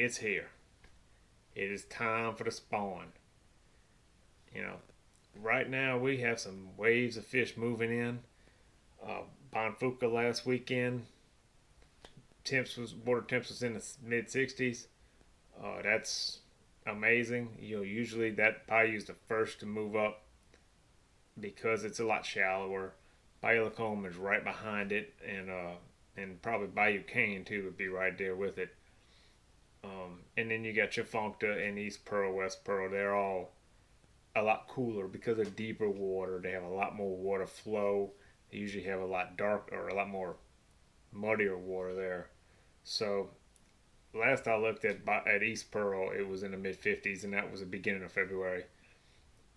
it's here. It is time for the spawn. You know, right now we have some waves of fish moving in. Bonfuca last weekend, water temps was in the mid 60s. That's amazing. Usually that bayou is the first to move up because it's a lot shallower. Bayou Lacombe is right behind it, and probably Bayou Cane too would be right there with it. And then you got your Functa and East Pearl, West Pearl. They're all a lot cooler because of deeper water. They have a lot more water flow. They usually have a lot darker or a lot more muddier water there. So last I looked at East Pearl, it was in the mid 50s, and that was the beginning of February.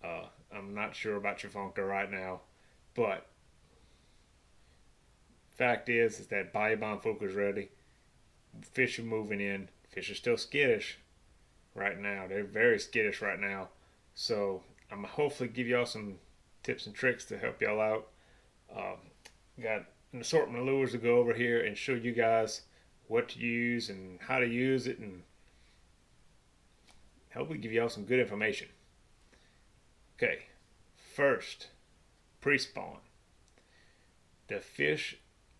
I'm not sure about your Functa right now, but fact is that Bayou Bonfuca is ready. Fish are moving in. Fish are still skittish right now. They're very skittish right now. So I'm gonna hopefully give y'all some tips and tricks to help y'all out. Got an assortment of lures to go over here and show you guys what to use and how to use it, and hopefully give y'all some good information. Okay, first, pre-spawn. The fish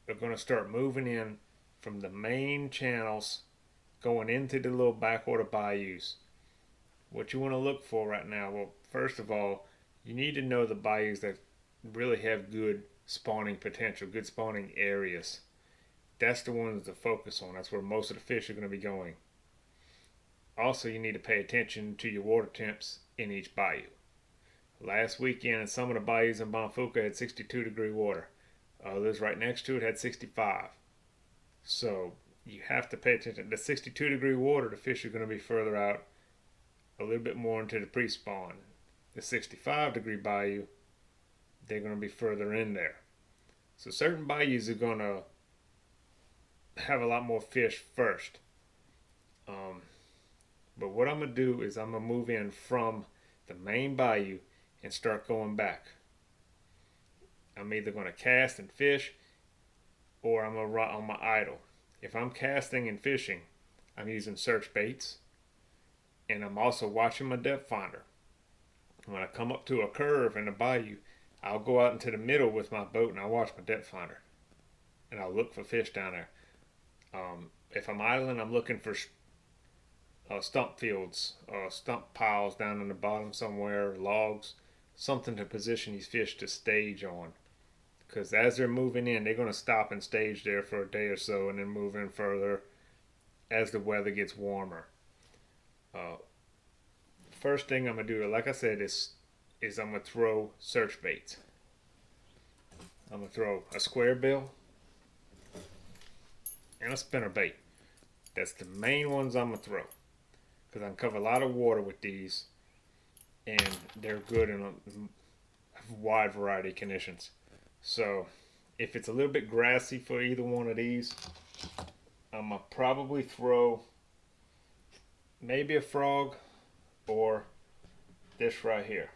are going to start moving in from the main channels going into the little backwater bayous. What you want to look for right now, well, first of all, you need to know the bayous that really have good spawning potential, good spawning areas. That's the ones to focus on. That's where most of the fish are going to be going. Also, you need to pay attention to your water temps in each bayou. Last weekend, some of the bayous in Bonfuca had 62-degree water. Others right next to it had 65. So you have to pay attention. The 62-degree water, the fish are going to be further out, a little bit more into the pre-spawn. The 65-degree bayou, they're going to be further in there. So certain bayous are going to have a lot more fish first. But what I'm going to do is I'm going to move in from the main bayou and start going back. I'm either going to cast and fish, or I'm going to run on my idle. If I'm casting and fishing, I'm using search baits, and I'm also watching my depth finder. When I come up to a curve in the bayou, I'll go out into the middle with my boat and I'll watch my depth finder, and I'll look for fish down there. If I'm idling, I'm looking for stump fields, stump piles down in the bottom somewhere, logs, something to position these fish to stage on. Because as they're moving in, they're going to stop and stage there for a day or so and then move in further as the weather gets warmer. First thing I'm going to do, like I said, is I'm going to throw search baits. I'm going to throw a square bill and a spinner bait. That's the main ones I'm going to throw, because I can cover a lot of water with these, and they're good in a wide variety of conditions. So if it's a little bit grassy for either one of these, I'm going to probably throw maybe a frog or this right here.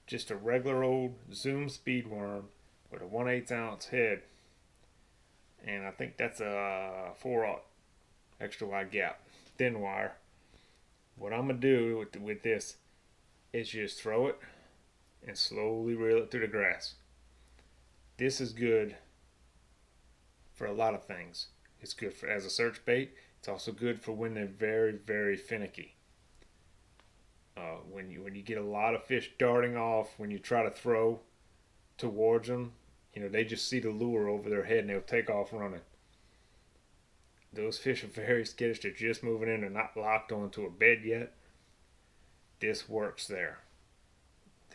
Just a regular old Zoom speed worm with a 1/8 ounce head. And I think that's a 4/0 extra wide gap, thin wire. What I'm going to do with this is just throw it and slowly reel it through the grass. This is good for a lot of things. It's good for as a search bait. It's also good for when they're very, very finicky. When you get a lot of fish darting off when you try to throw towards them, they just see the lure over their head and they'll take off running. Those fish are very skittish. They're just moving in. They're not locked onto a bed yet. This works there.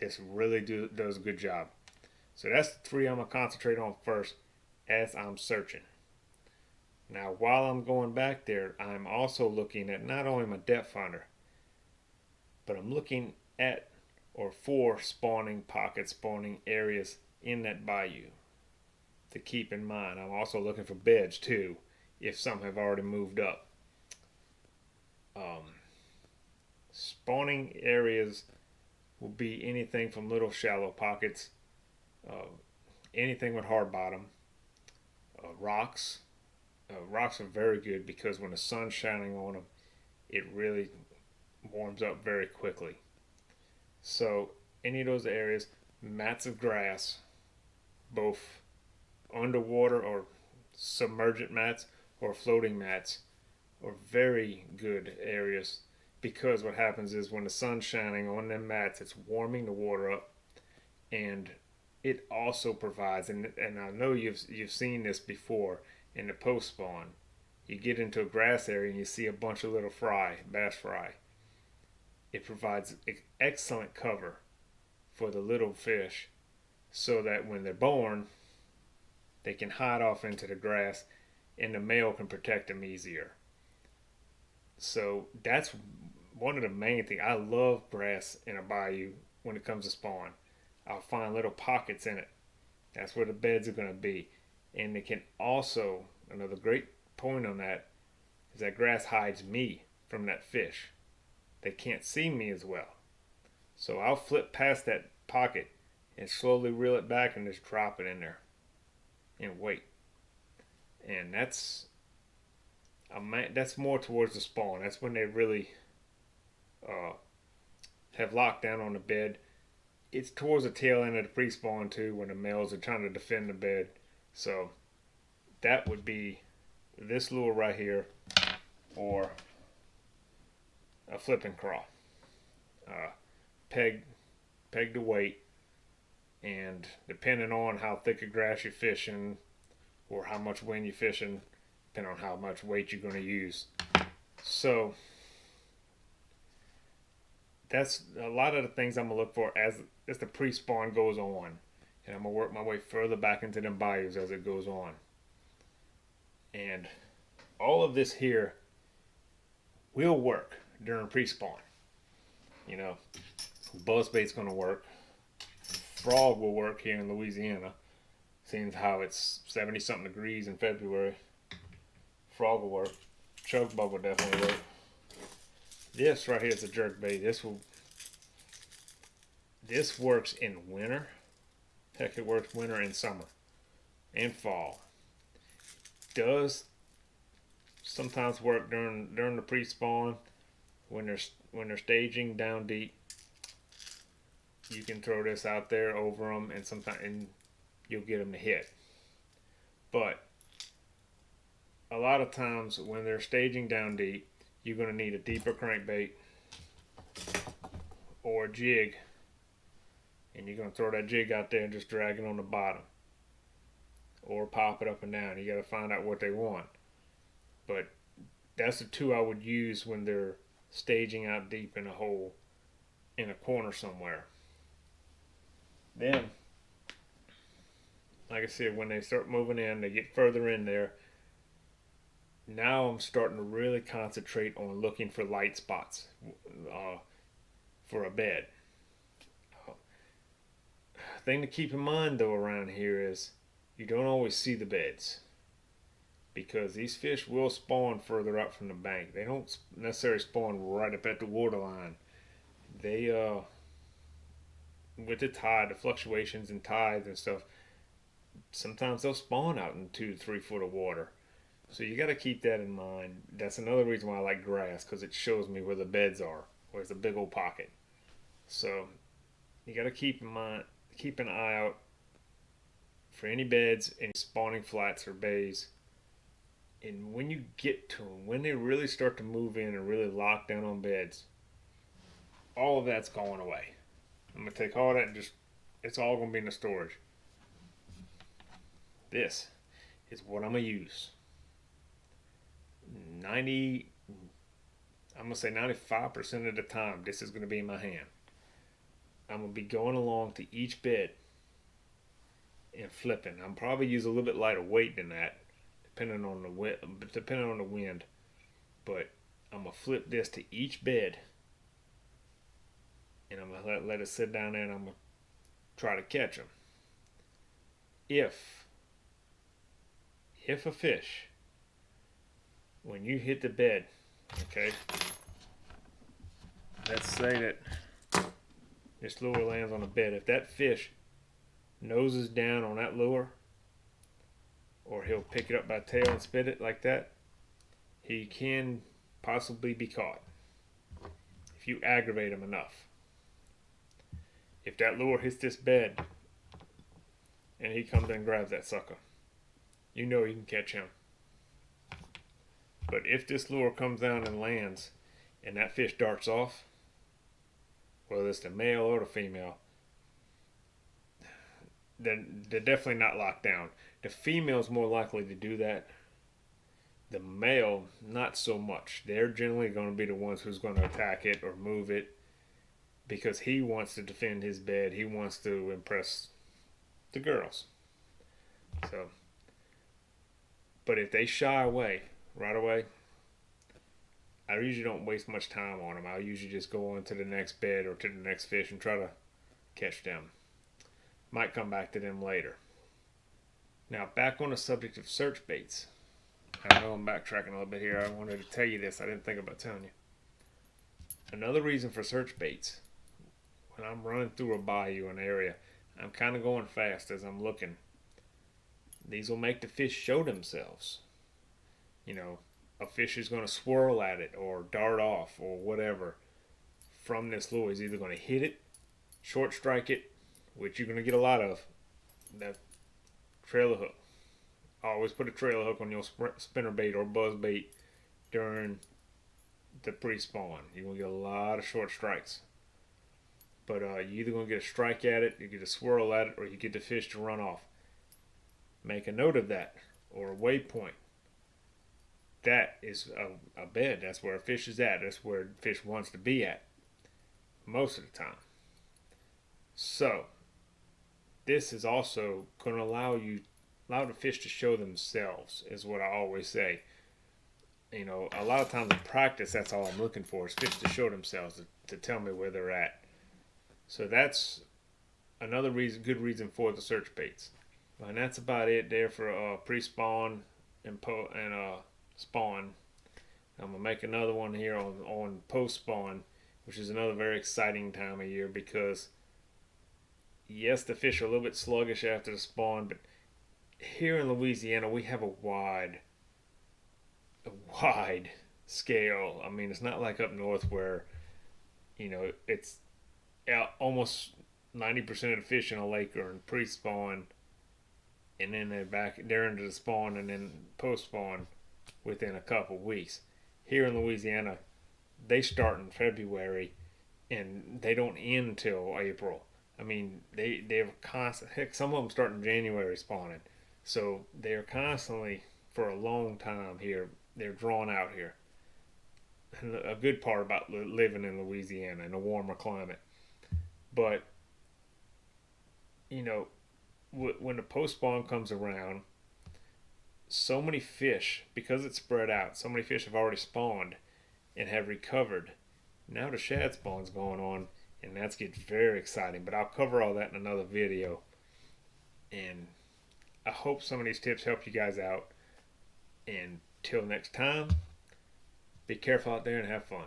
This really does a good job. So that's the three I'm going to concentrate on first as I'm searching. Now, while I'm going back there, I'm also looking at not only my depth finder, but I'm looking at or for spawning pockets, spawning areas in that bayou to keep in mind. I'm also looking for beds too, if some have already moved up. Spawning areas will be anything from little shallow pockets, anything with hard bottom, rocks, Rocks are very good because when the sun's shining on them, it really warms up very quickly. So any of those areas, mats of grass, both underwater or submergent mats or floating mats, are very good areas, because what happens is when the sun's shining on them mats, it's warming the water up, and it also provides, and I know you've seen this before in the post spawn. You get into a grass area and you see a bunch of little bass fry. It provides excellent cover for the little fish, so that when they're born, they can hide off into the grass, and the male can protect them easier. So that's one of the main things. I love grass in a bayou when it comes to spawn. I'll find little pockets in it. That's where the beds are going to be. And it can also, another great point on that, is that grass hides me from that fish. They can't see me as well. So I'll flip past that pocket and slowly reel it back and just drop it in there and wait. And that's more towards the spawn. That's when they really have lockdown on the bed. It's towards the tail end of the pre-spawn too, when the males are trying to defend the bed. So that would be this lure right here, or a flipping craw. Peg to weight, and depending on how thick a grass you're fishing or how much wind you're fishing, depending on how much weight you're going to use. So that's a lot of the things I'm going to look for as the pre-spawn goes on. And I'm going to work my way further back into them bayous as it goes on. And all of this here will work during pre-spawn. You know, buzzbait's going to work. Frog will work here in Louisiana, seeing how it's 70-something degrees in February. Frog will work. Choke bug will definitely work. This right here is a jerk bait. This works in winter. Heck, it works winter and summer and fall. Does sometimes work during the pre-spawn when they're staging down deep. You can throw this out there over them, and you'll get them to hit. But a lot of times when they're staging down deep, you're going to need a deeper crankbait or a jig, and you're going to throw that jig out there and just drag it on the bottom, or pop it up and down. You got to find out what they want. But that's the two I would use when they're staging out deep in a hole in a corner somewhere. Then, like I said, when they start moving in, they get further in there. Now I'm starting to really concentrate on looking for light spots for a bed. Thing to keep in mind though around here is you don't always see the beds, because these fish will spawn further up from the bank. They don't necessarily spawn right up at the waterline. They with the tide, the fluctuations in tides and stuff, sometimes they'll spawn out in 2 to 3 foot of water. So you got to keep that in mind. That's another reason why I like grass, because it shows me where the beds are, where it's a big old pocket. So you got to keep an eye out for any beds, any spawning flats or bays. And when you get to them, when they really start to move in and really lock down on beds, all of that's going away. I'm going to take all that and it's all going to be in the storage. This is what I'm going to use. I'm going to say 95% of the time, this is going to be in my hand. I'm going to be going along to each bed and flipping. I'm probably use a little bit lighter weight than that, depending on the wind. But I'm going to flip this to each bed, and I'm going to let it sit down there, and I'm going to try to catch them. If a fish, when you hit the bed, okay, let's say that this lure lands on the bed. If that fish noses down on that lure, or he'll pick it up by the tail and spit it like that, he can possibly be caught if you aggravate him enough. If that lure hits this bed and he comes and grabs that sucker, you know you can catch him. But if this lure comes down and lands and that fish darts off, whether it's the male or the female, then they're definitely not locked down. The female's more likely to do that. The male, not so much. They're generally going to be the ones who's going to attack it or move it because he wants to defend his bed. He wants to impress the girls. So, but if they shy away right away, I usually don't waste much time on them. I'll usually just go on to the next bed or to the next fish and try to catch them. Might come back to them later. Now, back on the subject of search baits. I know I'm backtracking a little bit here. I wanted to tell you this. I didn't think about telling you. Another reason for search baits, when I'm running through a bayou, an area, I'm kind of going fast as I'm looking. These will make the fish show themselves. You know, a fish is going to swirl at it or dart off or whatever from this lure. He's either going to hit it, short strike it, which you're going to get a lot of, that trailer hook. Always put a trailer hook on your spinner bait or buzz bait during the pre-spawn. You're going to get a lot of short strikes. But you're either going to get a strike at it, you get a swirl at it, or you get the fish to run off. Make a note of that, or a waypoint. That is a bed. That's where a fish is at. That's where the fish wants to be at most of the time. So, this is also going to allow the fish to show themselves, is what I always say. You know, a lot of times in practice, that's all I'm looking for, is fish to show themselves, to tell me where they're at. So that's another good reason for the search baits. And that's about it there for pre-spawn and spawn. I'm going to make another one here on post-spawn, which is another very exciting time of year because, yes, the fish are a little bit sluggish after the spawn, but here in Louisiana, we have a wide scale. I mean, it's not like up north where, you know, it's almost 90% of the fish in a lake are in pre-spawn, and then they're into the spawn, and then post-spawn within a couple weeks. Here in Louisiana, they start in February, and they don't end until April. I mean, they're constant. Heck, some of them start in January spawning. So they're constantly, for a long time here, they're drawn out here. And a good part about living in Louisiana in a warmer climate. But, you know, when the post-spawn comes around, so many fish, because it's spread out, so many fish have already spawned and have recovered. Now the shad spawn's going on, and that's getting very exciting. But I'll cover all that in another video. And I hope some of these tips help you guys out. And till next time, be careful out there and have fun.